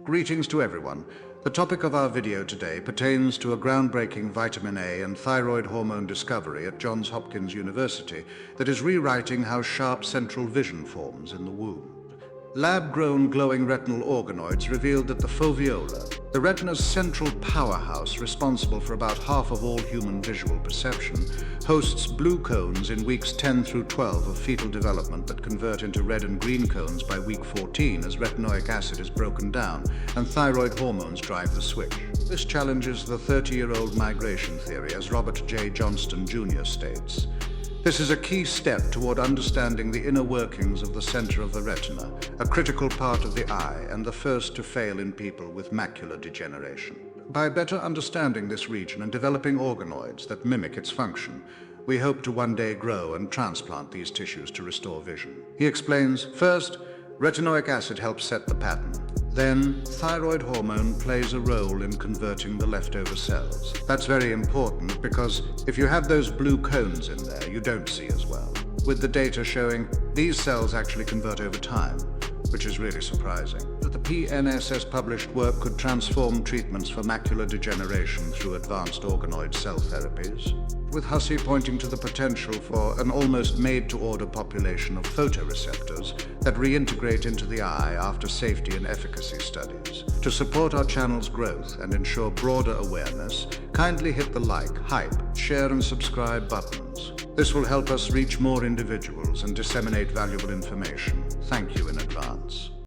Greetings to everyone. The topic of our video today pertains to a groundbreaking vitamin A and thyroid hormone discovery at Johns Hopkins University that is rewriting how sharp central vision forms in the womb. Lab-grown glowing retinal organoids revealed that the foveola, the retina's central powerhouse responsible for about half of all human visual perception, hosts blue cones in weeks 10 through 12 of fetal development that convert into red and green cones by week 14 as retinoic acid is broken down and thyroid hormones drive the switch. This challenges the 30-year-old migration theory, as Robert J. Johnston Jr. states. This is a key step toward understanding the inner workings of the center of the retina, a critical part of the eye and the first to fail in people with macular degeneration. By better understanding this region and developing organoids that mimic its function, we hope to one day grow and transplant these tissues to restore vision. He explains, first, retinoic acid helps set the pattern. Then, thyroid hormone plays a role in converting the leftover cells. That's very important because if you have those blue cones in there, you don't see as well. With the data showing these cells actually convert over time, which is really surprising. That the PNSS published work could transform treatments for macular degeneration through advanced organoid cell therapies, with Hussey pointing to the potential for an almost made-to-order population of photoreceptors that reintegrate into the eye after safety and efficacy studies. To support our channel's growth and ensure broader awareness, kindly hit the like, hype, share and subscribe buttons. This will help us reach more individuals and disseminate valuable information. Thank you in advance.